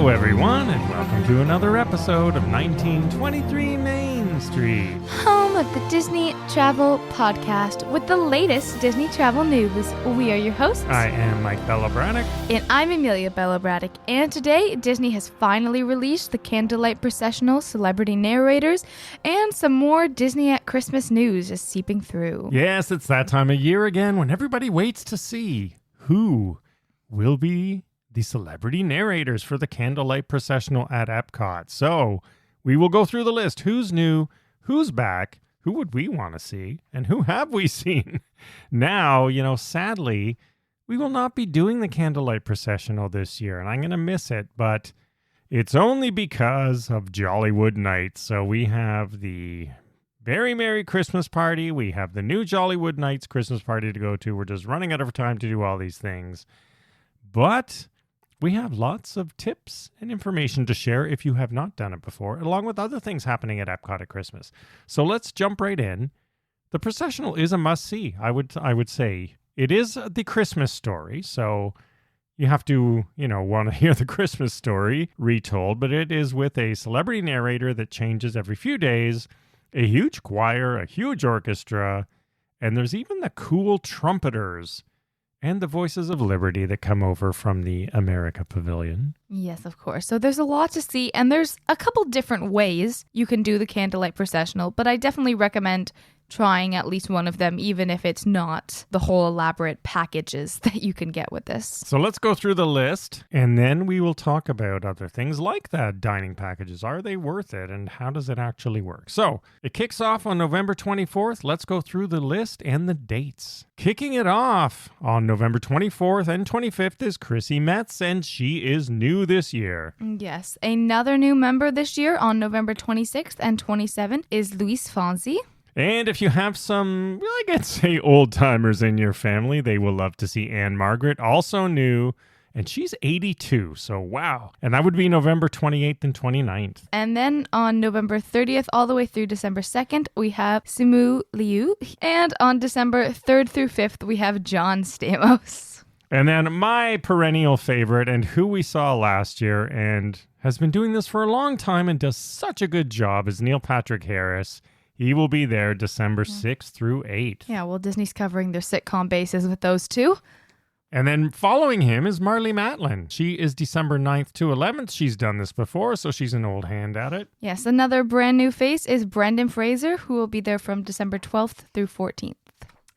Hello, everyone, and welcome to another episode of 1923 Main Street. Home of the Disney Travel Podcast with the latest Disney travel news. We are your hosts. I am Mike Braddock. And I'm Amelia Braddock. And today, Disney has finally released the Candlelight Processional Celebrity Narrators, and some more Disney at Christmas news is seeping through. Yes, it's that time of year again when everybody waits to see who will be the celebrity narrators for the Candlelight Processional at EPCOT. So we will go through the list. Who's new? Who's back? Who would we want to see? And who have we seen? Now, sadly, we will not be doing the Candlelight Processional this year, and I'm going to miss it, but it's only because of Jollywood Nights. So we have the Very Merry Christmas Party. We have the new Jollywood Nights Christmas Party to go to. We're just running out of time to do all these things. But we have lots of tips and information to share if you have not done it before, along with other things happening at EPCOT at Christmas. So let's jump right in. The processional is a must-see, I would say. It is the Christmas story, so you have to, want to hear the Christmas story retold, but it is with a celebrity narrator that changes every few days, a huge choir, a huge orchestra, and there's even the cool trumpeters and the Voices of Liberty that come over from the America Pavilion. Yes, of course. So there's a lot to see, and there's a couple different ways you can do the Candlelight Processional, but I definitely recommend trying at least one of them, even if it's not the whole elaborate packages that you can get with this. So let's go through the list, and then we will talk about other things like that. Dining packages, are they worth it, and how does it actually work? So it kicks off on November 24th. Let's go through the list and the dates. Kicking it off on November 24th and 25th is Chrissy Metz, and she is new this year. Yes, another new member this year on November 26th and 27th is Fonsi. And if you have some, I guess say old-timers in your family, they will love to see Ann-Margret, also new, and she's 82, so wow. And that would be November 28th and 29th. And then on November 30th all the way through December 2nd, we have Simu Liu. And on December 3rd through 5th, we have John Stamos. And then my perennial favorite, and who we saw last year, and has been doing this for a long time and does such a good job, is Neil Patrick Harris. He will be there December 6th through 8th. Yeah, well, Disney's covering their sitcom bases with those two. And then following him is Marlee Matlin. She is December 9th to 11th. She's done this before, so she's an old hand at it. Yes, another brand new face is Brendan Fraser, who will be there from December 12th through 14th.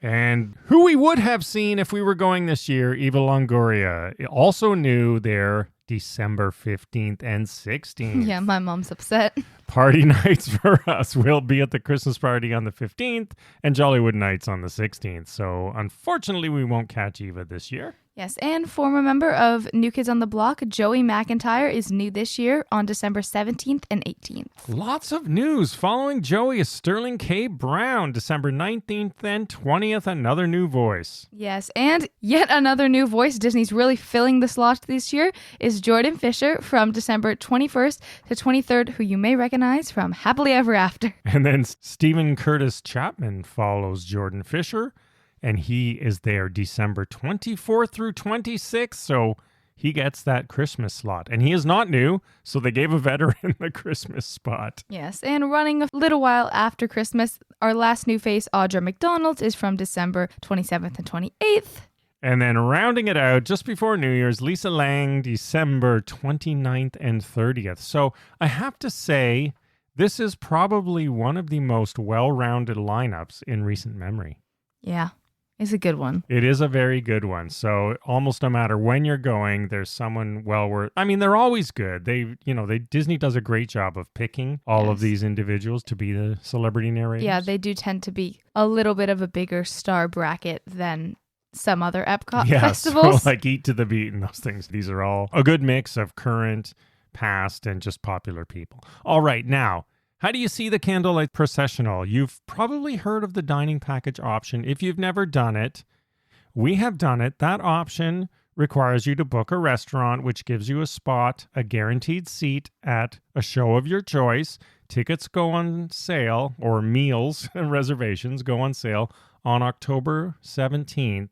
And who we would have seen if we were going this year, Eva Longoria, also new there December 15th and 16th. Yeah, my mom's upset. Party nights for us will be at the Christmas party on the 15th and Jollywood Nights on the 16th. So unfortunately, we won't catch Eva this year. Yes, and former member of New Kids on the Block, Joey McIntyre, is new this year on December 17th and 18th. Lots of news. Following Joey is Sterling K. Brown, December 19th and 20th, another new voice. Yes, and yet another new voice. Disney's really filling the slot this year is Jordan Fisher from December 21st to 23rd, who you may recognize from Happily Ever After. And then Stephen Curtis Chapman follows Jordan Fisher, and he is there December 24th through 26th, so he gets that Christmas slot. And he is not new, so they gave a veteran the Christmas spot. Yes, and running a little while after Christmas, our last new face, Audra McDonald, is from December 27th and 28th. And then rounding it out, just before New Year's, Lisa Lang, December 29th and 30th. So I have to say, this is probably one of the most well-rounded lineups in recent memory. Yeah. It's a good one. It is a very good one. So almost no matter when you're going, there's someone well worth. I mean, they're always good. Disney does a great job of picking all of these individuals to be the celebrity narrators. Yeah, they do tend to be a little bit of a bigger star bracket than some other EPCOT festivals. So like Eat to the Beat and those things. These are all a good mix of current, past, and just popular people. All right, now, how do you see the Candlelight Processional? You've probably heard of the dining package option. If you've never done it, we have done it. That option requires you to book a restaurant, which gives you a spot, a guaranteed seat at a show of your choice. Tickets go on sale, or meals and reservations go on sale on October 17th.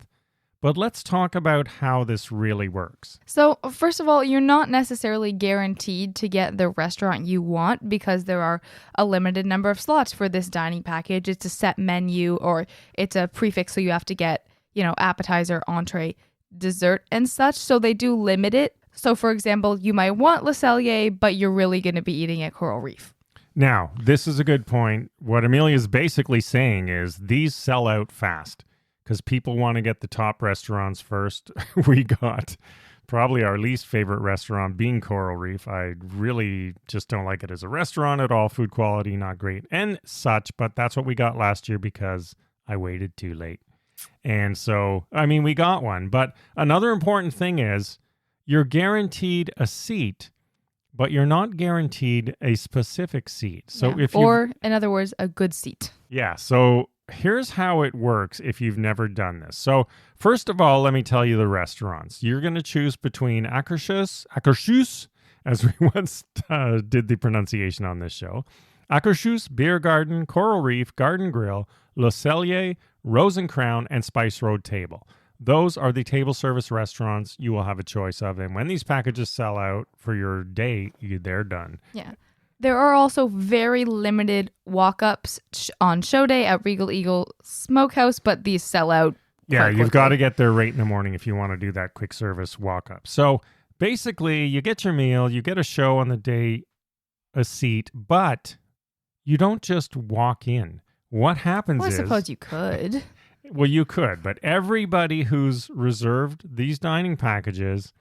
But let's talk about how this really works. So, first of all, you're not necessarily guaranteed to get the restaurant you want because there are a limited number of slots for this dining package. It's a set menu or it's a prefix, so you have to get, appetizer, entree, dessert, and such. So they do limit it. So, for example, you might want Le Cellier, but you're really going to be eating at Coral Reef. Now, this is a good point. What Amelia's basically saying is these sell out fast. Because people want to get the top restaurants first. We got probably our least favorite restaurant being Coral Reef. I really just don't like it as a restaurant at all. Food quality, not great and such. But that's what we got last year because I waited too late. And so, we got one. But another important thing is you're guaranteed a seat, but you're not guaranteed a specific seat. So or in other words, a good seat. Yeah. So here's how it works if you've never done this. So first of all, let me tell you the restaurants. You're going to choose between Akershus, as we once did the pronunciation on this show, Akershus, Beer Garden, Coral Reef, Garden Grill, Le Cellier, Rose and Crown, and Spice Road Table. Those are the table service restaurants you will have a choice of. And when these packages sell out for your day, they're done. Yeah. There are also very limited walk-ups on show day at Regal Eagle Smokehouse, but these sell out. Yeah, you've got to get there right in the morning if you want to do that quick service walk-up. So basically, you get your meal, you get a show on the day, a seat, but you don't just walk in. What happens is... I suppose you could. Well, you could, but everybody who's reserved these dining packages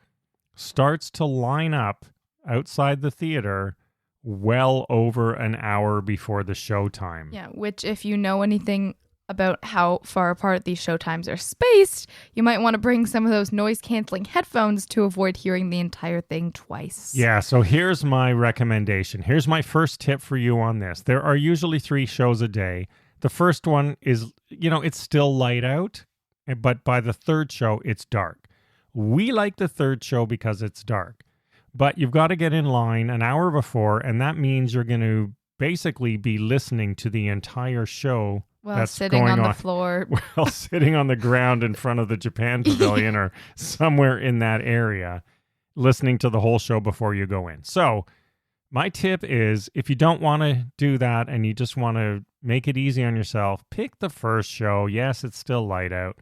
starts to line up outside the theater well over an hour before the show time. Yeah, which if you know anything about how far apart these show times are spaced, you might want to bring some of those noise-canceling headphones to avoid hearing the entire thing twice. Yeah, so here's my recommendation. Here's my first tip for you on this. There are usually 3 shows a day. The first one is, it's still light out, but by the third show, it's dark. We like the third show because it's dark. But you've got to get in line an hour before, and that means you're going to basically be listening to the entire show. Well, sitting on the floor. Well, sitting on the ground in front of the Japan Pavilion or somewhere in that area, listening to the whole show before you go in. So my tip is if you don't want to do that and you just want to make it easy on yourself, pick the first show. Yes, it's still light out,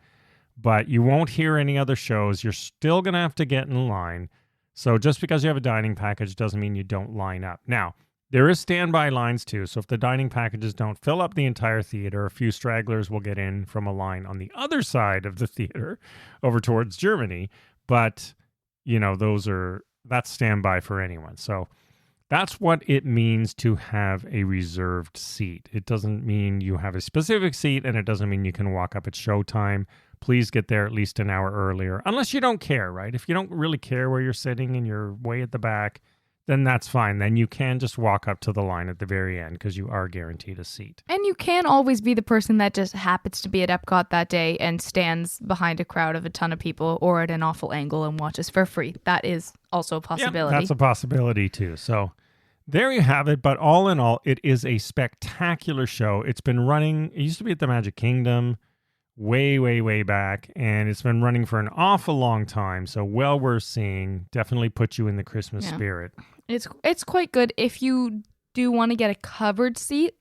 but you won't hear any other shows. You're still going to have to get in line. So just because you have a dining package doesn't mean you don't line up. Now, there is standby lines too. So if the dining packages don't fill up the entire theater, a few stragglers will get in from a line on the other side of the theater over towards Germany. But, that's standby for anyone. So that's what it means to have a reserved seat. It doesn't mean you have a specific seat, and it doesn't mean you can walk up at showtime. Please get there at least an hour earlier, unless you don't care, right? If you don't really care where you're sitting and you're way at the back, then that's fine. Then you can just walk up to the line at the very end because you are guaranteed a seat. And you can always be the person that just happens to be at EPCOT that day and stands behind a crowd of a ton of people or at an awful angle and watches for free. That is also a possibility. Yeah, that's a possibility too. So there you have it. But all in all, it is a spectacular show. It's been running. It used to be at the Magic Kingdom way, way, way back, and it's been running for an awful long time. So well worth seeing. Definitely put you in the Christmas spirit. It's quite good if you do want to get a covered seat.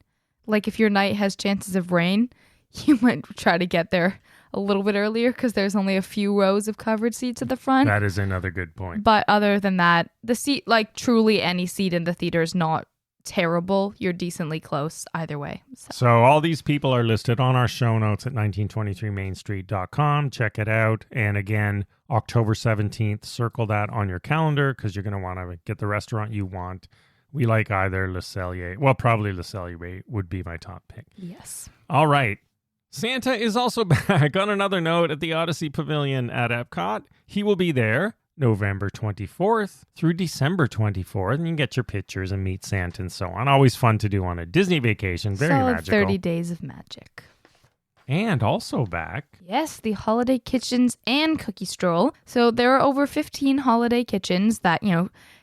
Like if your night has chances of rain, you might try to get there a little bit earlier because there's only a few rows of covered seats at the front. That is another good point. But other than that, the seat, like truly any seat in the theater is not terrible. You're decently close either way. So all these people are listed on our show notes at 1923mainstreet.com. Check it out. And again, October 17th, circle that on your calendar because you're going to want to get the restaurant you want. We like either Le Cellier. Well, probably Le Cellier would be my top pick. Yes. All right. Santa is also back on another note at the Odyssey Pavilion at EPCOT. He will be there November 24th through December 24th, and you can get your pictures and meet Santa and so on. Always fun to do on a Disney vacation. Very Solid magical. 30 days of magic. And also back. Yes, the holiday kitchens and cookie stroll. So there are over 15 holiday kitchens that,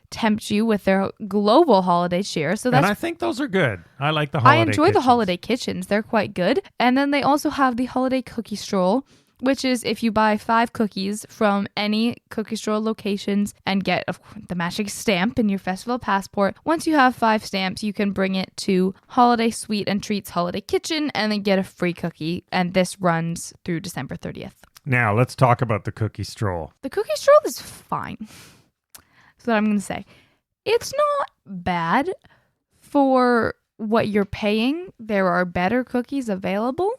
tempt you with their global holiday cheer. So that's, and I think those are good. I like the holiday I enjoy kitchens. the holiday kitchens. They're quite good. And then they also have the holiday cookie stroll, which is if you buy 5 cookies from any cookie store locations and get the magic stamp in your festival passport. Once you have 5 stamps, you can bring it to Holiday Sweet and Treats Holiday Kitchen and then get a free cookie. And this runs through December 30th. Now, let's talk about the cookie stroll. The cookie stroll is fine. That's what I'm going to say. It's not bad for what you're paying. There are better cookies available,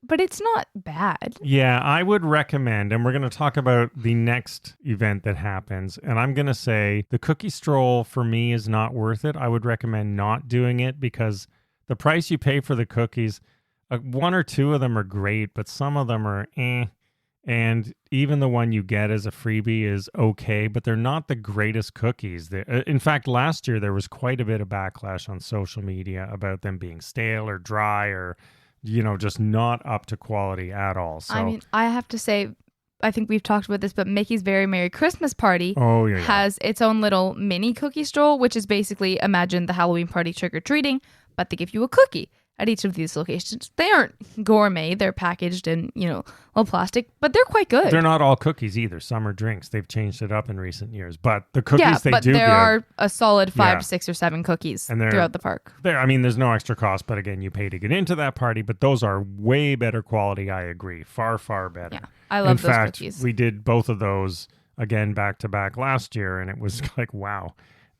but it's not bad. Yeah, I would recommend, and we're going to talk about the next event that happens, and I'm going to say the cookie stroll for me is not worth it. I would recommend not doing it because the price you pay for the cookies, 1 or 2 of them are great, but some of them are and even the one you get as a freebie is okay, but they're not the greatest cookies. In fact, last year there was quite a bit of backlash on social media about them being stale or dry or, just not up to quality at all. So, I mean, I have to say, I think we've talked about this, but Mickey's Very Merry Christmas Party has its own little mini cookie stroll, which is basically, imagine the Halloween party trick-or-treating, but they give you a cookie at each of these locations. They aren't gourmet. They're packaged in, little plastic, but they're quite good. They're not all cookies either. Some are drinks. They've changed it up in recent years. But the cookies there are a solid 5, 6, or 7 cookies throughout the park. There's no extra cost, but again, you pay to get into that party, but those are way better quality, I agree. Far, far better. Yeah, I love those cookies. In fact, we did both of those, again, back to back last year, and it was like, wow,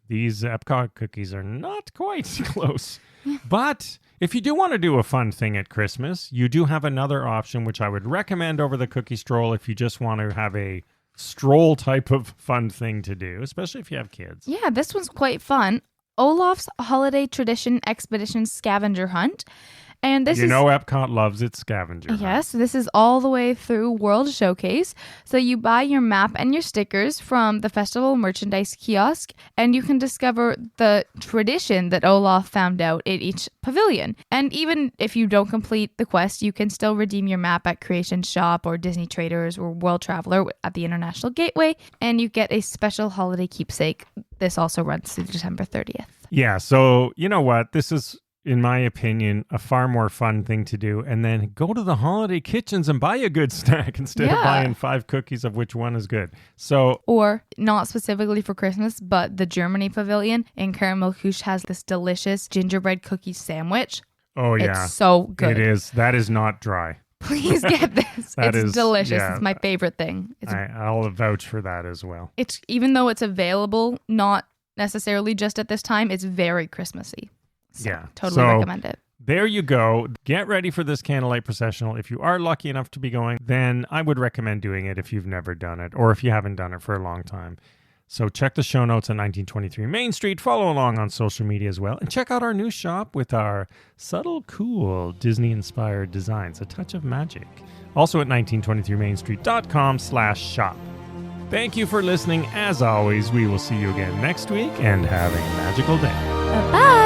these EPCOT cookies are not quite close. But if you do want to do a fun thing at Christmas, you do have another option, which I would recommend over the cookie stroll if you just want to have a stroll type of fun thing to do, especially if you have kids. Yeah, this one's quite fun. Olaf's Holiday Tradition Expedition Scavenger Hunt. And this Epcot loves its scavenger hunt. Yes, this is all the way through World Showcase. So you buy your map and your stickers from the festival merchandise kiosk, and you can discover the tradition that Olaf found out at each pavilion. And even if you don't complete the quest, you can still redeem your map at Creation Shop or Disney Traders or World Traveler at the International Gateway, and you get a special holiday keepsake. This also runs through December 30th. Yeah, so you know what? This is, in my opinion, a far more fun thing to do. And then go to the holiday kitchens and buy a good snack instead of buying 5 cookies of which one is good. So, or not specifically for Christmas, but the Germany Pavilion in Caramel Couche has this delicious gingerbread cookie sandwich. Oh, yeah. It's so good. It is. That is not dry. Please get this. It's delicious. Yeah, it's my favorite thing. I'll vouch for that as well. It's, even though it's available, not necessarily just at this time, it's very Christmassy. So, totally recommend it. There you go. Get ready for this Candlelight Processional. If you are lucky enough to be going, then I would recommend doing it if you've never done it or if you haven't done it for a long time. So check the show notes on 1923 Main Street. Follow along on social media as well. And check out our new shop with our subtle, cool Disney-inspired designs. A touch of magic. Also at 1923mainstreet.com/shop. Thank you for listening. As always, we will see you again next week and have a magical day. Bye-bye.